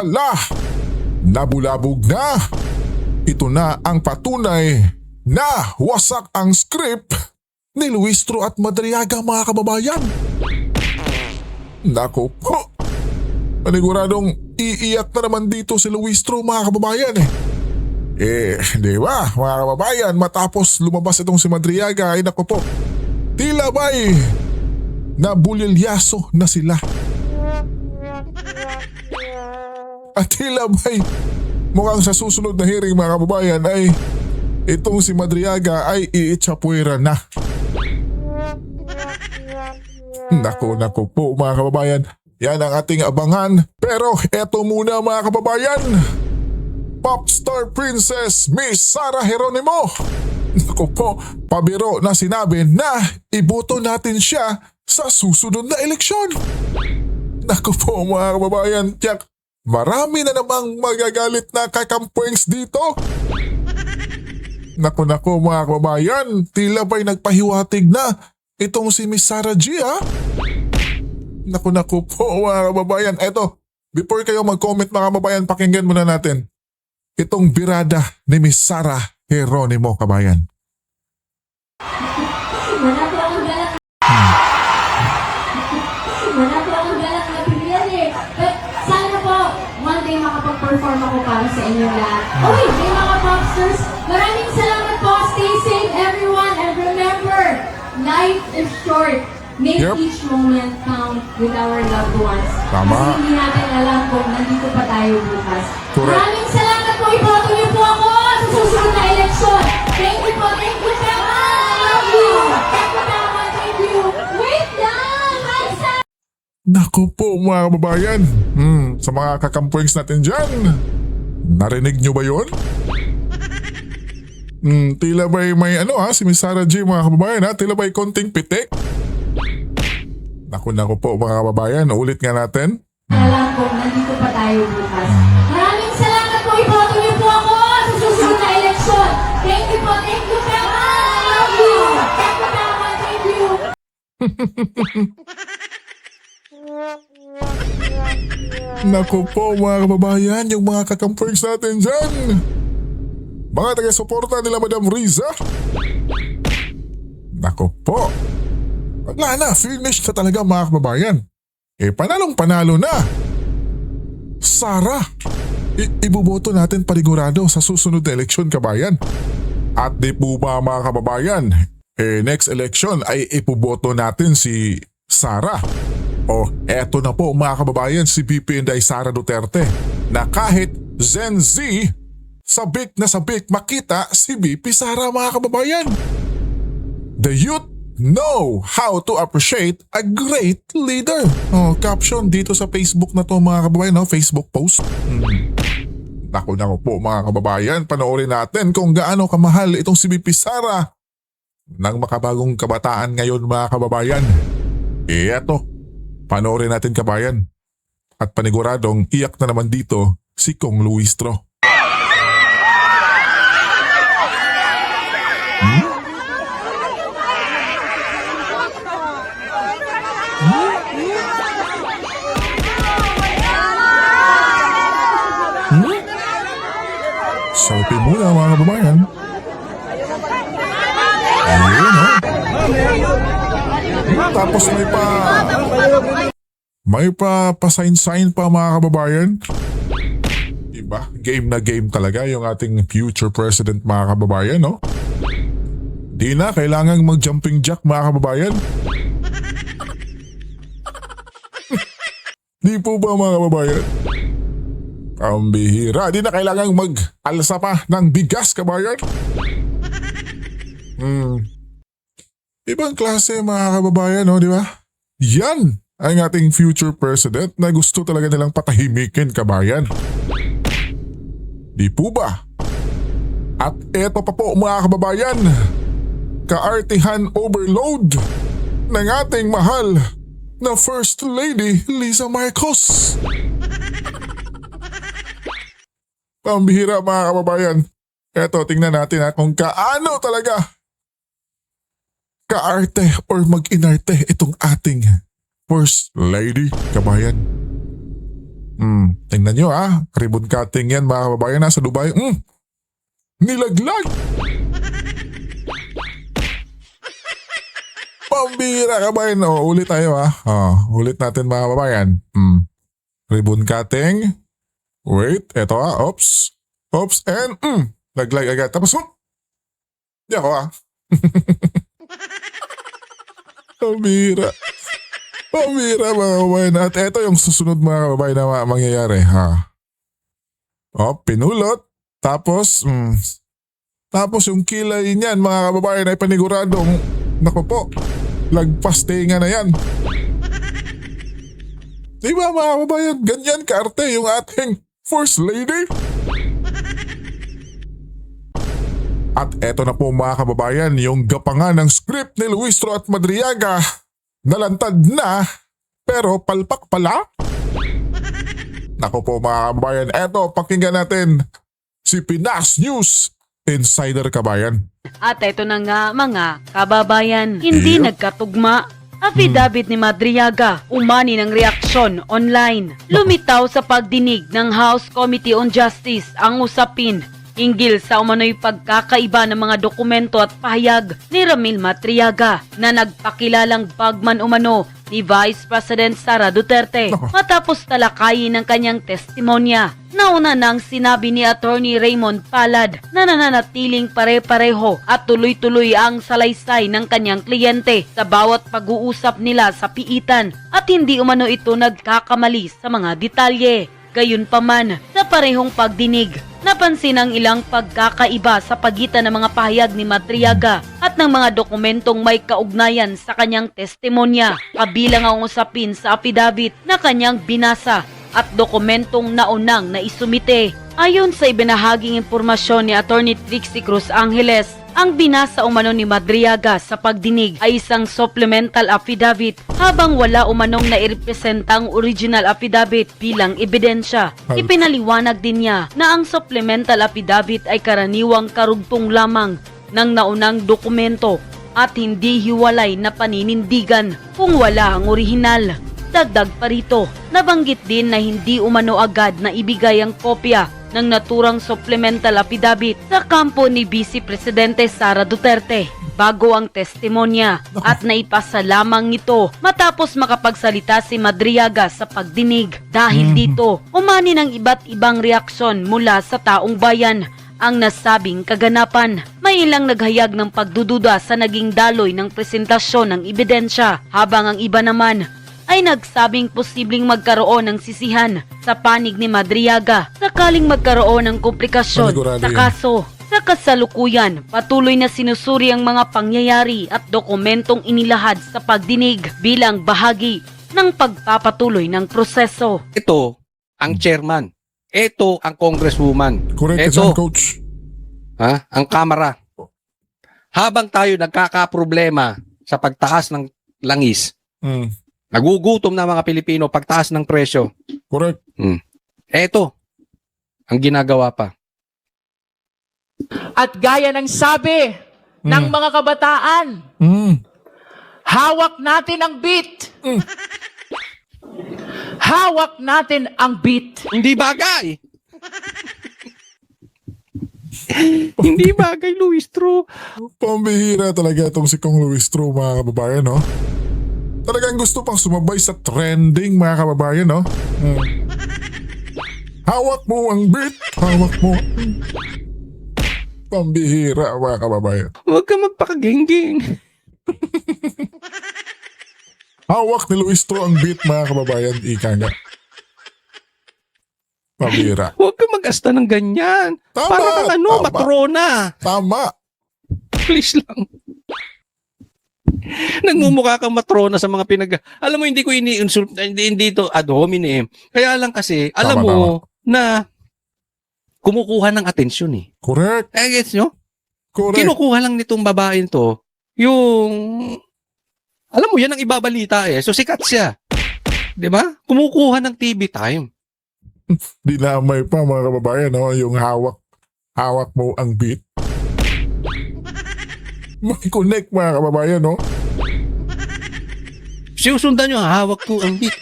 Hala! Nabulabog na! Ito na ang patunay na wasak ang script ni Luistro at Madriaga, mga kababayan. Nako po! Paniguradong iiyak na naman dito si Luistro, mga kababayan di ba mga kababayan, matapos lumabas itong si Madriaga ay nako po, tila ba'y nabulilyaso na sila. At tila ba'y mukhang sa susunod na hearing, mga kababayan, ay itong si Madriaga ay iitsapuera na. Nako po, mga kababayan, yan ang ating abangan. Pero eto muna, mga kababayan, Popstar Princess Miss Sara Geronimo. Naku po, pabiro na sinabi na iboto natin siya sa susunod na eleksyon. Naku po, mga kababayan, tiyak marami na namang magagalit na kakampuengs dito. Naku mga kababayan, tila ba'y nagpahiwatig na itong si Miss Sara G, ha? Naku po, mga kababayan. Eto, before kayo mag-comment, mga kababayan, pakinggan muna natin itong birada ni Miss Sara Geronimo, kabayan. Wala po akong galak na pilihan But sana po, one day makapag-perform ako para sa inyo lahat. Uy, may mga popsters, maraming salamat po. Stay safe, everyone. And remember, life is short. Make each moment count with our loved ones. Tama. Kasi hindi natin alam kung nandito pa tayo bukas. Correct. Maraming salamat po. Iboto niyo po ako sa susunod na eleksyon. Thank you po. Thank you, Pema. I love you. Thank you, Pema. Thank you. Wait lang. Hi, Sam. Naku po, mga kababayan. Sa mga kakampuengs natin dyan, narinig nyo ba yun? Tila ba'y may si Miss Sara G, mga kababayan, ha? Tila ba'y konting pitik? Naku po, mga kababayan, ulit nga natin. Alam ko, nandito pa tayo bukas. Maraming salamat po. Iboto niyo po ako sa susunod na eleksyon. Thank you po. Thank you, Pema. I love you. Thank you, Pema. Thank you. Naku po, mga kababayan, yung mga kakampuengs natin dyan. Mga taga-suporta nila Madam Riza. Naku po. Wala na, finished na talaga, mga kababayan. Panalong-panalo na. Sara, ibuboto natin panigurado sa susunod na eleksyon, kabayan. At di po ba, mga kababayan, next election ay ipuboto natin si Sara. Eto na po, mga kababayan, si VP Inday Sara Duterte, na kahit Gen Z, sabik na sabik makita si VP Sara, mga kababayan. The youth know how to appreciate a great leader. Caption dito sa Facebook na to, mga kababayan, Facebook post. Naku po, mga kababayan, panoorin natin kung gaano kamahal itong si VP Sara ng makabagong kabataan ngayon, mga kababayan. Eto, panoorin natin, kabayan. At paniguradong iyak na naman dito si Kong Luistro. Selfie muna, mga kababayan. Ayun, Tapos may pa-sign pa, mga kababayan. Diba? Game na game talaga yung ating future president, mga kababayan, no? Di na kailangang mag-jumping jack, mga kababayan. Di po ba, mga kababayan? Ang bihira. Di na kailangang mag-alsa pa ng bigas, kabayan. Ibang klase, mga kababayan, no? Di ba? Yan ang ating future president na gusto talaga nilang patahimikin, kabayan. Di po ba? At eto pa po, mga kababayan, kaartihan overload ng ating mahal na First Lady Liza Marcos. Pambihira, mga kababayan. Eto, tingnan natin kung kaano talaga kaarte or mag-inarte itong ating First Lady, kabayan. Tingnan nyo ribbon cutting yan mga kababayan sa Dubai. Nilaglag! Pambira kabayan. Ulit tayo ulit natin mga kababayan. Ribbon cutting. Wait, eto Oops. Oops and laglag agad. Tapos di ako Pambira. Pambira mga kababayan. At eto yung susunod mga kababayan na mangyayari pinulot. Tapos yung kilay niyan mga kababayan ay paniguradong naku po, lagpas tinga na yan. Diba mga kababayan, ganyan kaarte yung ating First Lady? At eto na po mga kababayan, yung gapangan ng script ni Luistro at Madriaga. Nalantad na, pero palpak pala. Naku po mga kababayan, eto pakinggan natin si Pinas News Insider Kabayan. At ito na nga mga kababayan, hindi nagkatugma. Affidavit ni Madriaga, umani ng reaksyon online. Lumitaw sa pagdinig ng House Committee on Justice ang usapin hinggil sa umano'y pagkakaiba ng mga dokumento at pahayag ni Ramil Madriaga na nagpakilalang bagman umano ni Vice President Sara Duterte matapos talakayin ng kanyang testimonya. Nauna nang sinabi ni Attorney Raymond Palad na nananatiling pare-pareho at tuloy-tuloy ang salaysay ng kanyang kliyente sa bawat pag-uusap nila sa piitan at hindi umano ito nagkakamali sa mga detalye. Gayunpaman, sa parehong pagdinig, napansin ang ilang pagkakaiba sa pagitan ng mga pahayag ni Madriaga at ng mga dokumentong may kaugnayan sa kanyang testimonya, kabilang ang usapin sa affidavit na kanyang binasa at dokumentong naunang naisumite. Ayon sa ibinahaging impormasyon ni Attorney Trixie Cruz Angeles, ang binasa umano ni Madriaga sa pagdinig ay isang supplemental affidavit habang wala umanong nairepresentang original affidavit bilang ebidensya. Ipinaliwanag din niya na ang supplemental affidavit ay karaniwang karugtong lamang ng naunang dokumento at hindi hiwalay na paninindigan kung wala ang orihinal. Dagdag pa rito, nabanggit din na hindi umano agad na ibigay ang kopya ng naturang supplemental affidavit sa kampo ni Vice Presidente Sara Duterte bago ang testimonya at naipasa lamang ito matapos makapagsalita si Madriaga sa pagdinig. Dahil dito, umani ng iba't ibang reaksyon mula sa taong bayan ang nasabing kaganapan. May ilang naghayag ng pagdududa sa naging daloy ng presentasyon ng ebidensya habang ang iba naman ay nagsabing posibleng magkaroon ng sisihan sa panig ni Madriaga sakaling magkaroon ng komplikasyon sa kaso. Sa kasalukuyan, patuloy na sinusuri ang mga pangyayari at dokumentong inilahad sa pagdinig bilang bahagi ng pagpapatuloy ng proseso. Ito ang chairman. Ito ang congresswoman. Correct ka Ito, dyan, coach. ang kamara. Habang tayo nagkakaproblema sa pagtaas ng langis, nagugutom na mga Pilipino pagtaas ng presyo. Correct. Ito ang ginagawa pa. At gaya ng sabi ng mga kabataan, hawak natin ang beat. Hawak natin ang beat. Hindi bagay. Hindi bagay, Luistro. Pambihira talaga itong si Kong Luistro mga kababayan, no? Talagang gusto pang sumabay sa trending mga kababayan, no? Hawak mo ang beat. Hawak mo. Pambihira mga kababayan. Huwag ka magpakagengging. Hawak ni Luistro ang beat mga kababayan. Ika nga. Pambihira. Huwag ka mag-asta ng ganyan. Tama, Para kang tama. matrona. Tama. Please lang. Nagmumukha kang matrona sa mga Alam mo, hindi ko ini-insult, hindi ito ad hominem. Kaya lang kasi, alam Tama, mo na kumukuha ng atensyon eh. Correct. Gets nyo? Correct. Kinukuha lang nitong babaeng to, yung, alam mo, yan ang ibabalita eh. So sikat siya. 'Di ba? Kumukuha ng TV time. Dinamay pa mga kababayan, no? Yung hawak mo ang beat. May connect mga kababayan, no? Sinusundan nyo, hawak ko ang beat.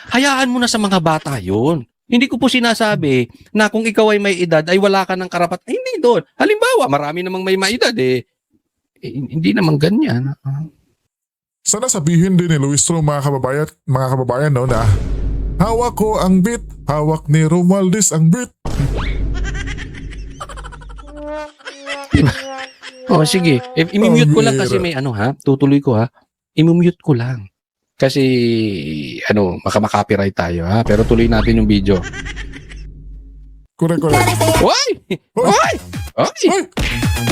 hayaan mo na sa mga bata yun. Hindi ko po sinasabi na kung ikaw ay may edad ay wala ka ng karapat. Ay, hindi doon. Halimbawa, marami namang may maedad hindi naman ganyan. Sana sabihin din ni Luistro mga kababayan no, na hawak ko ang bit, hawak ni Romualdez ang bit. Oh, sige. I-mute ko lang kasi may tutuloy ko I-mute ko lang. Kasi maka-copyright tayo pero tuloy natin yung video. Correct. Hoy! Hoy! Hoy!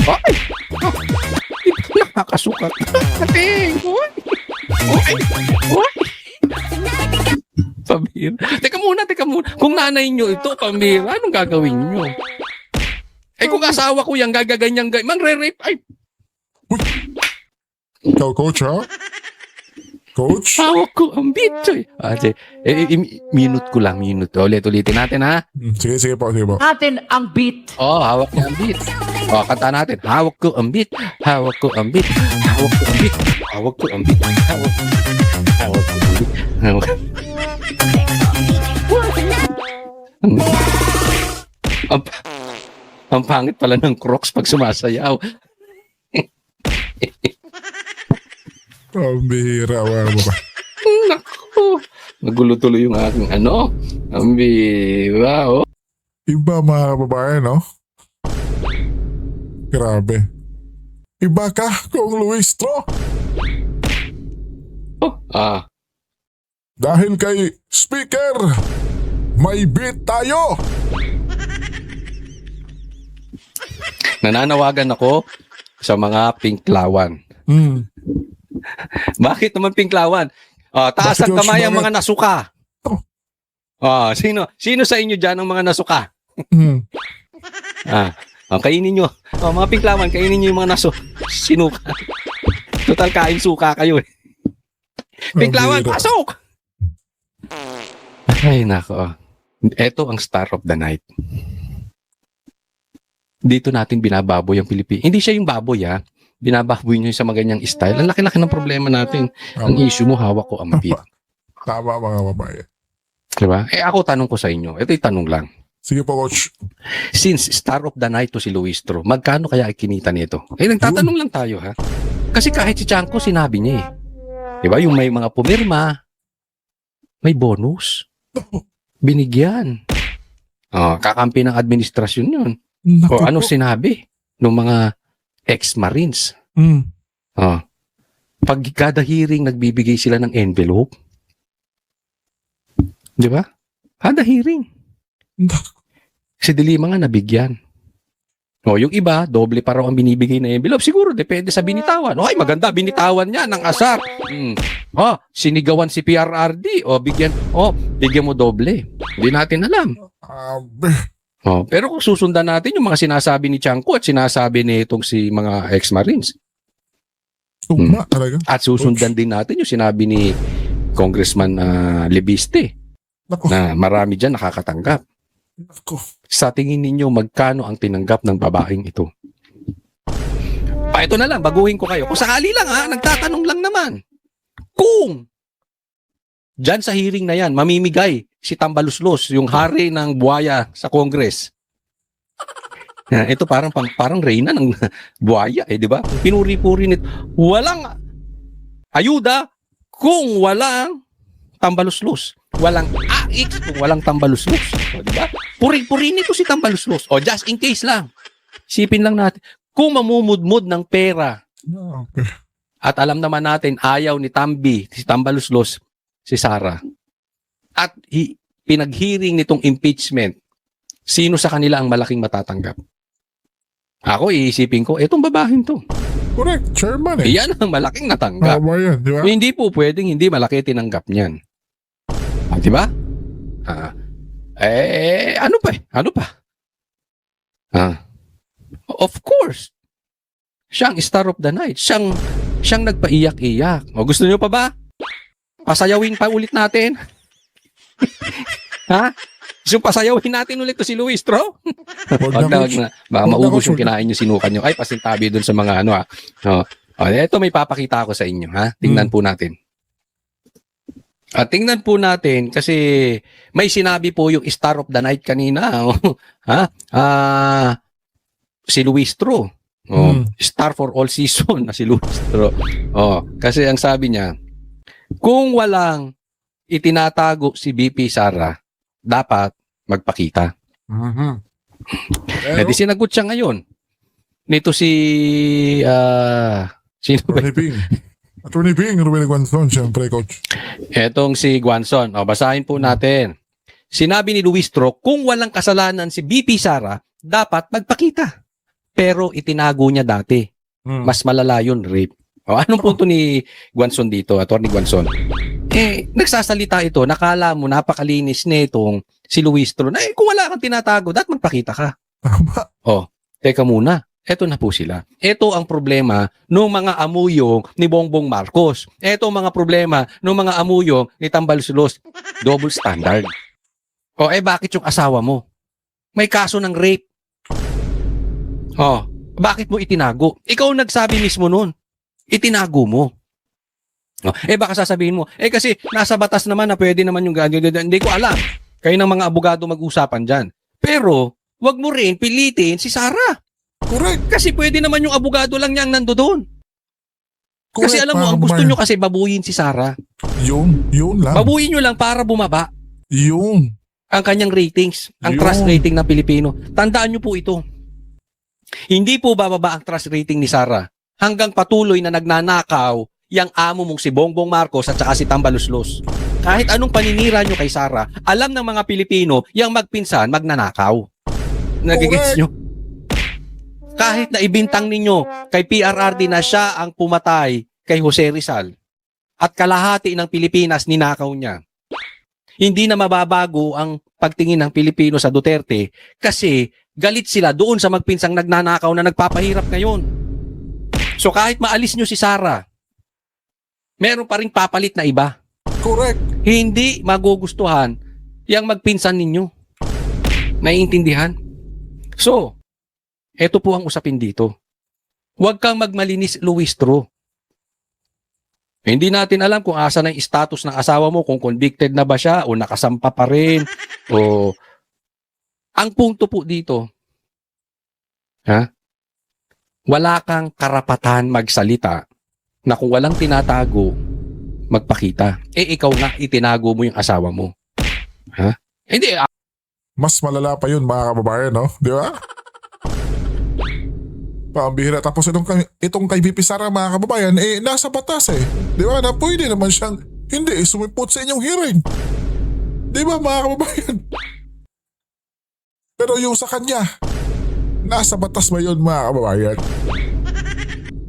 Ay! Hoy! Nakakasukat. Ating! Hoy! Hoy! Hoy! Pambira. Teka muna. Kung nanay nyo ito, pambira, anong gagawin nyo? Kung asawa ko yan, gagaganyan, mangre-rape, ay, Ikaw, coach, ha? Coach? hawak ko ang bitchoy. Minute ko lang. Ulitin natin, ha? Sige po. Natin ang beat. Hawak niya ang beat. Kanta natin. Hawak ko ang beat. Hawak ko ang beat. Hawak ko ang beat. Hawak ko ang beat. Hawak ko ang beat. Hawak. Ang pangit pala ng Crocs pag sumasayaw. Pambihira, wala mo ba? Naku. Nagulo tuloy yung aking Ang bira, Iba mga kababayan, no? Grabe. Iba ka, Kong Luistro. Dahil kay Speaker, may beat tayo. Nananawagan ako sa mga pinklawan. Bakit naman pinklawan? Taas Bakit ang kamay ang Bakit? mga nasuka. Sino sa inyo dyan ang mga nasuka? Kainin nyo. Mga pinklawan, kainin nyo yung mga sinuka. Total kain suka kayo eh. Pinklawan, Pambihira. pasok! Ay, nako. Ito ang star of the night. Dito natin binababoy ang Pilipinas. Hindi siya yung baboy binababoy nyo sa mga ganyang style. Ang laki-laki ng problema natin. Ang issue mo, hawak ko ang beat. Tama mga kababayan. Diba? Ako tanong ko sa inyo. Ito'y tanong lang. Sige po, coach. Since star of the night to si Luistro, magkano kaya ikinita nito? Nagtatanong lang tayo Kasi kahit si Chanko, sinabi niya Diba? Yung may mga pumirma, may bonus. Binigyan. Kakampi ng administrasyon yun. Naku Ano po. sinabi ng mga ex-marines? Pag kada hearing, nagbibigay sila ng envelope. Di ba? Kada hearing. Si Dilima nga nabigyan. Yung iba, doble pa raw ang binibigay na envelope. Siguro, depende sa binitawan. Ay, maganda, binitawan niya ng asar. Sinigawan si PRRD. Bigyan mo doble. Hindi natin alam. Pero kung susundan natin yung mga sinasabi ni Chanko at sinasabi ni itong si mga ex-marines. Talaga. At susundan din natin yung sinabi ni Congressman Lebiste Naku. na marami dyan nakakatanggap. Naku. Sa tingin ninyo, magkano ang tinanggap ng babaeng ito? Ito na lang, baguhin ko kayo. Kung sakali lang nagtatanong lang naman. Kung dyan sa hearing na yan, mamimigay si Tambaluslos, yung hari ng buhaya sa Congress. Ito parang reyna ng buhaya, di ba? Pinuri-puri nito. Walang ayuda kung walang Tambaluslos. Walang AX kung walang Tambaluslos. Di ba? Puri-puri nito si Tambaluslos. Just in case lang. Sipin lang natin. Kung mamumudmud ng pera, Okay. at alam naman natin, ayaw ni si Tambaluslos, si Sara. At pinag-hearing nitong impeachment, sino sa kanila ang malaking matatanggap? Ako, iisipin ko, etong babaeng to. Correct. Chairman Yan ang malaking natanggap. Tama yan, di ba? Hindi po pwedeng hindi malaki tinanggap niyan. Di ba? Ano pa? Of course. Siyang star of the night. Siyang nagpaiyak-iyak. Gusto niyo pa ba? Pasayawin pa ulit natin. So pasayawin natin ulit to si Luistro? Wag na. Baka maubos yung kinain nyo, sinukan nyo. Ay, pasintabi dun sa mga Ito may papakita ako sa inyo, Tingnan po natin. At tingnan po natin kasi may sinabi po yung Star of the Night kanina. Ha? Si Luistro. Star for all season na si Luistro. Kasi ang sabi niya, kung walang itinatago si BP Sara, dapat magpakita. Pero, Di sinagot siya ngayon. Nito si sino ba? Attorney Bing, Ruben Guanzon, siyempre, coach. Etong si Guanzon. Basahin po natin. Sinabi ni Luistro, kung walang kasalanan si BP Sara, dapat magpakita. Pero itinago niya dati. Mas malala yun, rape. Anong punto ni Guanzon dito, Attorney Guanzon? Nagsasalita ito, nakala mo napakalinis nitong si Luistro na kung wala kang tinatago, dapat magpakita ka. Tama. Teka muna. Eto na po sila. Ito ang problema ng mga amuyong ni Bongbong Marcos. Ito ang mga problema ng mga amuyong ni Tambalsulos. Double standard. Bakit yung asawa mo? May kaso ng rape. Bakit mo itinago? Ikaw nagsabi mismo nun. Itinago mo. Baka sasabihin mo, kasi nasa batas naman na pwede naman yung ganyan. Hindi ko alam. Kayo ng mga abogado mag-usapan dyan. Pero, wag mo rin pilitin si Sara. Correct. Kasi pwede naman yung abogado lang niyang nandoon. Kasi Correct, alam mo, ang gusto nyo kasi babuyin si Sara. Yun lang. Babuyin nyo lang para bumaba Yun. ang kanyang ratings, ang Yun. trust rating ng Pilipino. Tandaan nyo po ito. Hindi po bababa ang trust rating ni Sara hanggang patuloy na nagnanakaw yung amo mong si Bongbong Marcos at saka si Tambaluslos. Kahit anong paninira nyo kay Sara, alam ng mga Pilipino yung magpinsan magnanakaw. Nagigets nyo? Kahit na ibintang ninyo kay PRRD na siya ang pumatay kay Jose Rizal at kalahati ng Pilipinas ninakaw niya, hindi na mababago ang pagtingin ng Pilipino sa Duterte kasi galit sila doon sa magpinsang nagnanakaw na nagpapahirap ngayon. So kahit maalis nyo si Sara, meron pa rin papalit na iba. Correct. Hindi magugustuhan yung magpinsan ninyo. Naiintindihan? So, eto po ang usapin dito. Huwag kang magmalinis, Luistro. Hindi natin alam kung asa na yung status ng asawa mo, kung convicted na ba siya o nakasampa pa rin. Ang punto po dito, wala kang karapatan magsalita na kung walang tinatago, magpakita. Ikaw nga, itinago mo yung asawa mo. Hindi, Mas malala pa yun, mga kababayan, no? Di ba? Pambihira. Tapos itong kay BP Sara, mga kababayan, nasa batas eh. Di ba? Na pwede naman siyang hindi sumipot sa inyong hearing. Di ba, mga kababayan? Pero yung sa kanya, nasa batas ba yun, mga kababayan?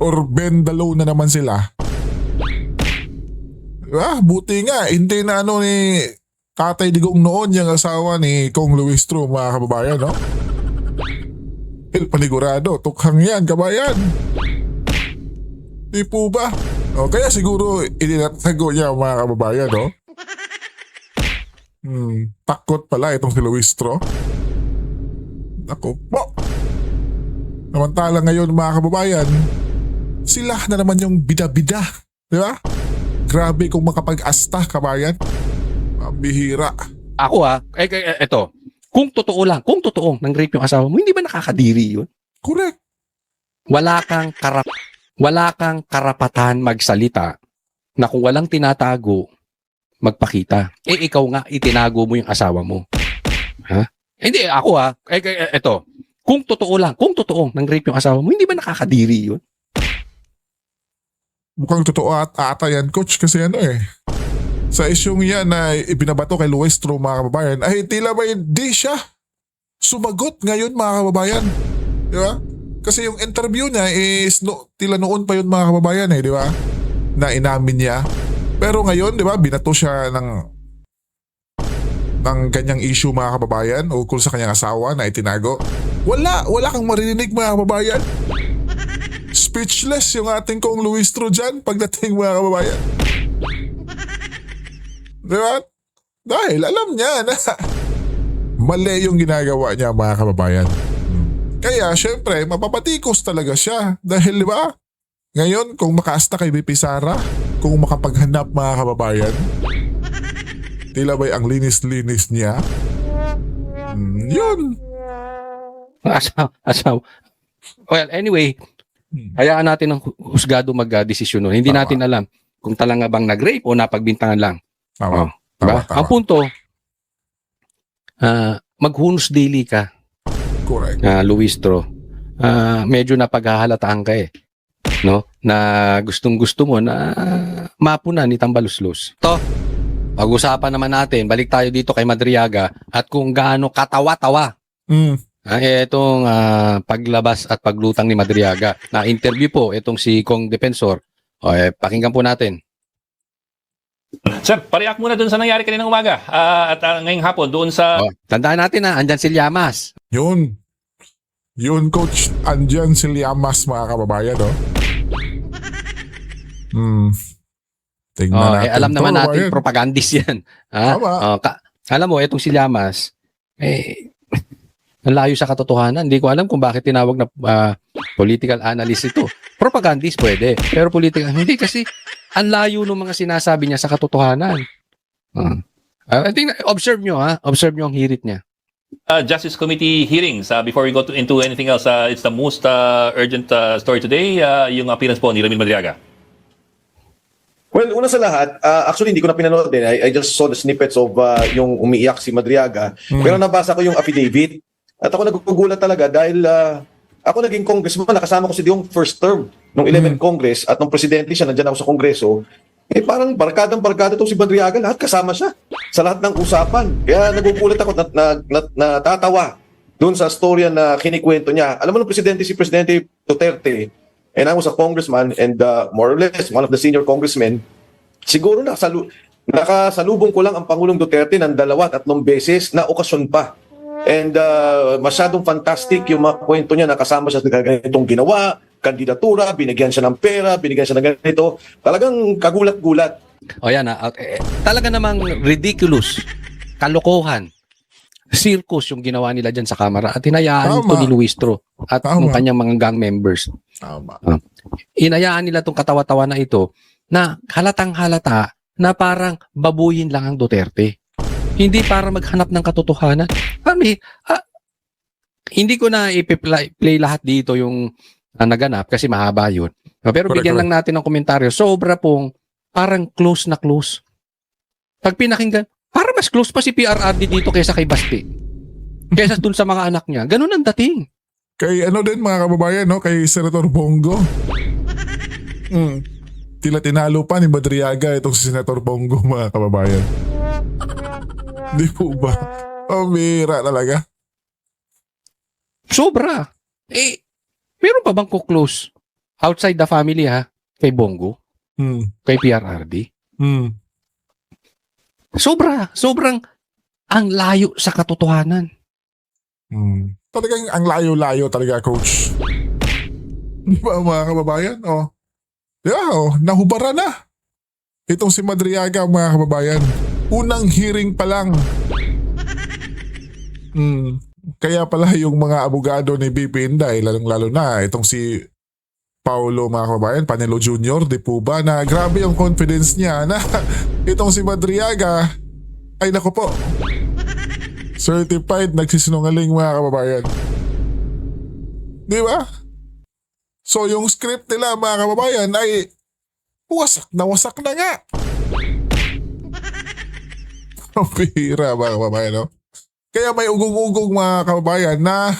Or bend the law na naman sila? Diba? Buti nga, hindi na ni Tatay Digong noon yung asawa ni Kong Luistro, mga kababayan, no? Panigurado, tukhang yan, kabayan. Di po ba? Kaya siguro ininatago niya, mga kababayan, no? Takot pala itong si Luistro. Ako po. Namantalang ngayon, mga kababayan, sila na naman yung bida-bida. Di ba? Grabe kung makapag-asta, kabayan. Mabihira. ako eto, kung totoo nang rape yung asawa mo, hindi ba nakakadiri yun? Correct. Wala kang karapatan magsalita na kung walang tinatago, magpakita. Ikaw nga, itinago mo yung asawa mo. Hindi, ako eto, kung totoo nang rape yung asawa mo, hindi ba nakakadiri yun? Mukhang totoo at ata yan, coach, kasi sa isyong yan na ibinabato kay Luistro, mga kababayan, ay tila ba hindi siya sumagot ngayon, mga kababayan. Di ba? Kasi yung interview niya is tila noon pa yun, mga kababayan, di ba? Na inamin niya. Pero ngayon, di ba, binato siya ng kanyang issue, mga kababayan, ukol sa kanyang asawa na itinago. Wala kang marinig, mga kababayan. Speechless yung ating Kong Luistro dyan pagdating, mga kababayan. Diba? Dahil alam niya na mali yung ginagawa niya, mga kababayan. Kaya syempre mapapatikos talaga siya. Dahil diba, ngayon kung makaasta kay BP Sara, kung makapaghanap, mga kababayan, Tila ba'y ang linis-linis niya? Yun. Well, anyway, hayaan natin ang husgado mag-desisyon nun. Hindi Tama. natin alam kung talaga bang nag-rape o napagbintangan lang. Tama. Oh, diba? Tama. Ang punto, maghunos daily ka, Correct. Luistro. Medyo napaghahalataan ka eh. No? Na gustong-gusto mo na mapunan ni Tambaluslos. To, pag-usapan naman natin, balik tayo dito kay Madriaga at kung gaano katawa-tawa itong paglabas at paglutang ni Madriaga. Na interview po itong si Kong Defensor. Pakinggan po natin. Sir, pareact muna doon sa nangyari kaninang umaga at ngayong hapon doon sa... Tandaan natin andyan si Llamas. Yun. Yun, Coach. Andyan si Llamas, mga kababayan, no? Tingnan natin. Alam naman to, natin, kababayan. propagandist yan. Tama. Alam mo, itong si Llamas, ang layo sa katotohanan. Hindi ko alam kung bakit tinawag na political analyst ito. Propagandist pwede, pero political, hindi kasi ang layo ng mga sinasabi niya sa katotohanan. I think, observe nyo ang hirit niya. Justice Committee hearings. Before we go into anything else, it's the most urgent story today, yung appearance po ni Ramil Madriaga. Well, una sa lahat, actually hindi ko na pinanood din. I just saw the snippets of yung umiiyak si Madriaga. Pero nabasa ko yung affidavit. At ako nagugulat talaga dahil ako naging congressman, nakasama ko si Diong first term nung 11th Congress at nung presidente siya, nandiyan ako sa Kongreso. Parang barkadang-barkada itong si Madriaga, lahat kasama siya sa lahat ng usapan. Kaya nagugulat ako, natatawa doon sa storya na kinikwento niya. Alam mo nung presidente si Presidente Duterte, and I was a congressman and more or less one of the senior congressmen, siguro nakasalubong ko lang ang Pangulong Duterte ng 2 at 3 beses na okasyon pa. And masyadong fantastic yung mga kwento niya na kasama siya sa ganitong ginawa, kandidatura, binigyan siya ng pera, binigyan siya ng ganito. Talagang kagulat-gulat. Talaga namang ridiculous, kalokohan, circus yung ginawa nila dyan sa kamera at hinayaan ito ni Luistro at ng kanyang mga gang members. Tama. Hinayaan nila itong katawa-tawa na ito na halatang-halata na parang babuyin lang ang Duterte. Hindi para maghanap ng katotohanan. Hindi ko na i-play lahat dito yung naganap kasi mahaba yun. Pero bigyan lang natin ng komentaryo. Sobra pong parang close na close. Pag pinakinggan, parang mas close pa si PRRD dito kaysa kay Basti. Kaysa dun sa mga anak niya. Ganun ang dating. Kay din mga kababayan, no? Kay Senator Bongo. Tila tinalo pa ni Madriaga itong si Senator Bongo, mga kababayan. Di po ba? Mira talaga. Sobra. Meron pa bang ko-close outside the family kay Bongo? Kay PRRD? Sobrang ang layo sa katotohanan. Talagang ang layo-layo talaga, Coach. Di ba, mga kababayan? Nahubara na. Itong si Madriaga, mga kababayan. Unang hearing pa lang. Kaya pala yung mga abogado ni BP Inday, lalong-lalo na itong si Paulo, mga kababayan, Panelo Jr., di po ba, na grabe yung confidence niya na itong si Madriaga, ay naku po, certified nagsisinungaling, mga kababayan. Di ba? So yung script nila, mga kababayan, ay wasak na nga. Ang pihira, mga kababayan, no? Kaya may ugong-ugong, mga kababayan, na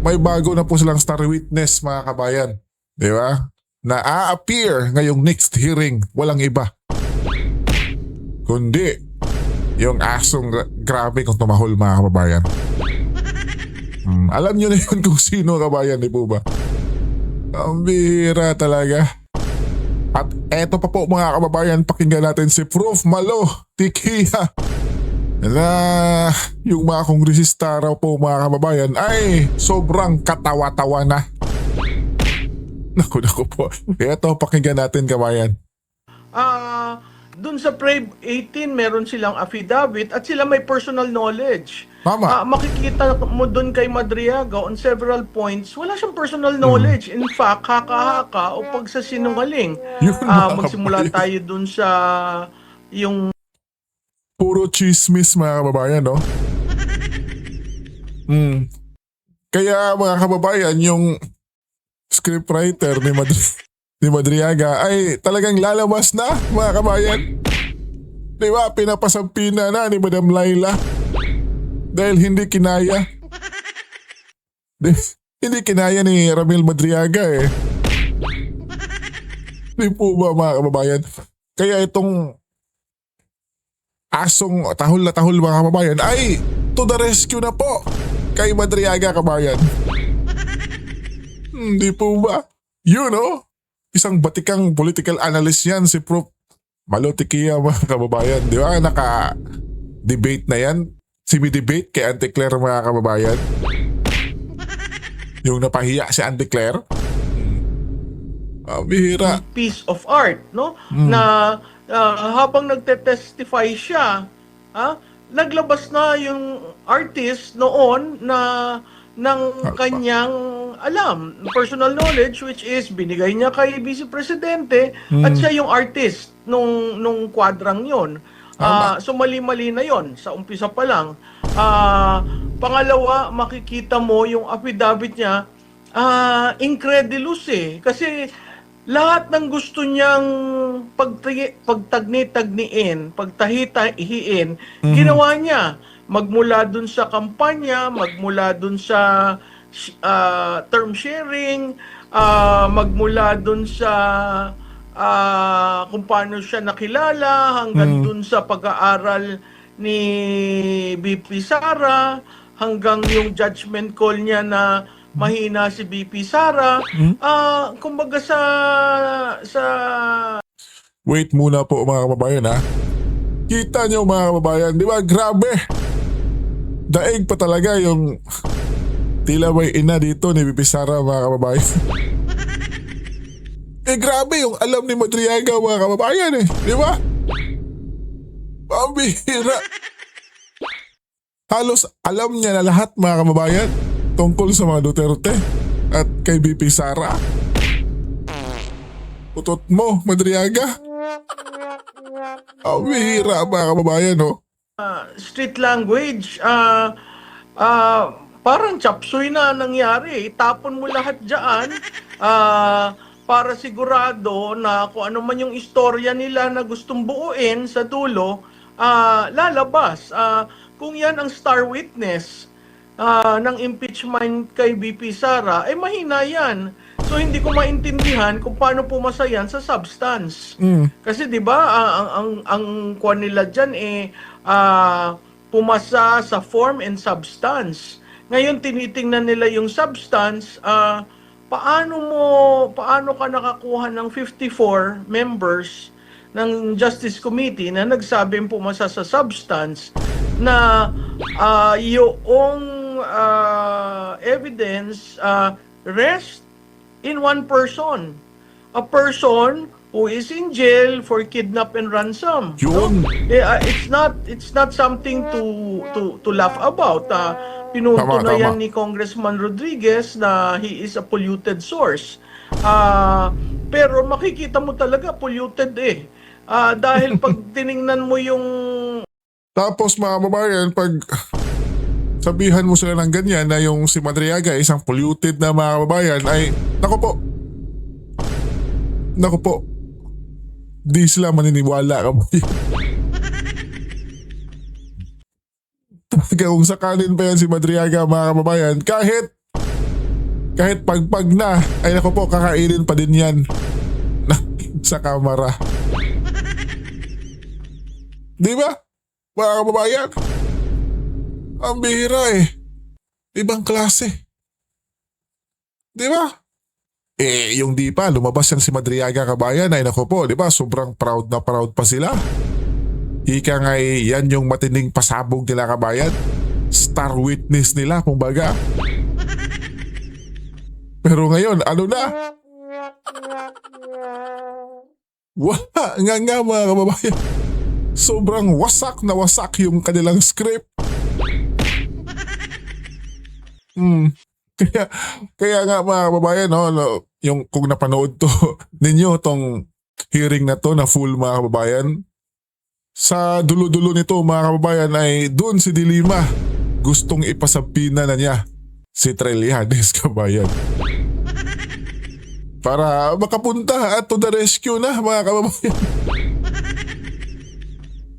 may bago na po silang star witness, mga kababayan. Di ba? Na a-appear ngayong next hearing. Walang iba. Kundi yung asong grabe kung tumahol, mga kababayan. Alam nyo na yun kung sino, kabayan, di po ba? Ang bihira talaga. At eto pa po, mga kababayan, pakinggan natin si Prof. Malo Tikia na yung mga kongresista raw po, mga kababayan, ay sobrang katawa-tawa na. Naku po. Eto, pakinggan natin, kabayan. Dun sa Preb 18, meron silang affidavit at sila may personal knowledge. Tama. Makikita mo dun kay Madriaga on several points, wala siyang personal knowledge. In fact, haka-haka o pagsasinungaling. Yun, mga Magsimula kababayan. tayo dun sa yung Puro chismis mga kababayan, no? Kaya mga kababayan, yung scriptwriter ni Madriaga ay talagang lalabas na mga kabayan. Di ba? Pinapasampina na ni Madam Laila dahil hindi kinaya. Hindi kinaya ni Ramil Madriaga eh. Di po ba mga kababayan? Kaya itong asong tahol na tahol mga kababayan ay to the rescue na po kay Madriaga kabayan. Di po ba? Yun oh. Isang batikang political analyst yan si Prof. Malotikia mga kababayan. Di ba? Naka-debate na yan. Simi-debate kay Auntie Claire mga kababayan. Yung napahiya si Auntie Claire. Bihira. Piece of art, no? Na habang nagte-testify siya, naglabas na yung artist noon na ng kanyang alam, personal knowledge, which is binigay niya kay Vice Presidente at siya yung artist nung kwadrang yon. So mali-mali na yon sa umpisa pa lang. Pangalawa, makikita mo yung affidavit niya, incredulous eh. Kasi lahat ng gusto niyang pagtagni-tagniin, pagtahita-ihiin, ginawa niya. Magmula dun sa kampanya, magmula dun sa term sharing, magmula dun sa kung paano siya nakilala, hanggang dun sa pag-aaral ni BP Sara, hanggang yung judgment call niya na mahina si BP Sara. Kumbaga sa Wait muna po mga kababayan ha. Kita nyo mga kababayan, di ba? Grabe. Daig pa talaga yung tila may ina dito ni BP Sara mga kababayan. Grabe yung alam ni Madriaga mga kababayan eh. Di ba? Pambihira. Halos alam niya na lahat mga kababayan tungkol sa mga Duterte at kay BP Sara. Utot mo, Madriaga. Pambihira mga kababayan no? street language, parang chapsuy na nangyari. Itapon mo lahat dyan para sigurado na kung ano man yung istorya nila na gustong buuin sa dulo, lalabas. Kung yan ang star witness ng impeachment kay BP Sara, mahina yan. So hindi ko maintindihan kung paano pumasa yan sa substance. Kasi 'di ba ang kuan nila diyan pumasa sa form and substance. Ngayon tinitingnan nila yung substance, paano ka nakakuha ng 54 members ng Justice Committee na nagsabing pumasa sa substance na yung evidence rest in one person. A person who is in jail for kidnap and ransom. Yun. It's not something to laugh about. Pinuto na yan ni Congressman Rodriguez na he is a polluted source. Pero makikita mo talaga polluted dahil pag tiningnan mo yung Tapos mga kababayan, pag sabihan mo sila ng ganyan na yung si Madriaga isang polluted na mga kababayan ay naku po, di sila maniniwala kababayan. Kung sakalin pa yan si Madriaga mga kababayan, kahit pagpag na, ay naku po, kakainin pa din yan sa kamera. Di ba? Mga kababayan, ang bihira ibang klase. Di ba? Yung di pa, lumabas yan si Madriaga kabayan, ay naku po, di ba? Sobrang proud na proud pa sila. Ika nga yan yung matinding pasabog nila kabayan. Star witness nila, kumbaga. Pero ngayon, ano na? Wala nga mga kababayan. Sobrang wasak na wasak yung kanilang script. Kaya nga mga kababayan, yung kung napanood to ninyo tong hearing na to na full mga kababayan, Sa dulo-dulo nito mga kababayan ay doon si Dilima gustong ipasabina na niya si Trillanes kabayan. Para makapunta at to the rescue na mga kababayan.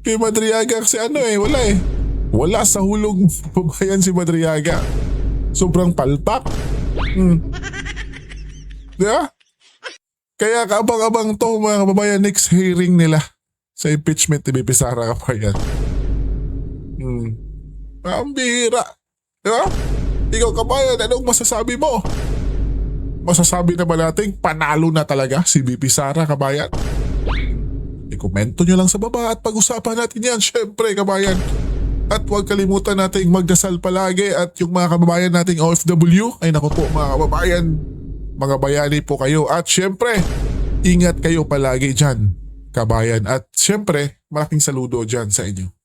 Kay Madriaga kasi wala eh. Wala sa hulog kababayan si Madriaga. Sobrang palpak. Diba? Kaya kaabang-abang to mga kababayan next hearing nila sa impeachment ni BP Sara kabayan. Ang bihira. Diba? Ikaw kabayan, anong masasabi mo? Masasabi na ba natin panalo na talaga si BP Sara kabayan? I-komento nyo lang sa baba at pag-usapan natin yan syempre kabayan. At huwag kalimutan nating magdasal palagi at yung mga kababayan nating OFW ay naku po mga kababayan, mga bayani po kayo at syempre ingat kayo palagi dyan kabayan at syempre malaking saludo dyan sa inyo.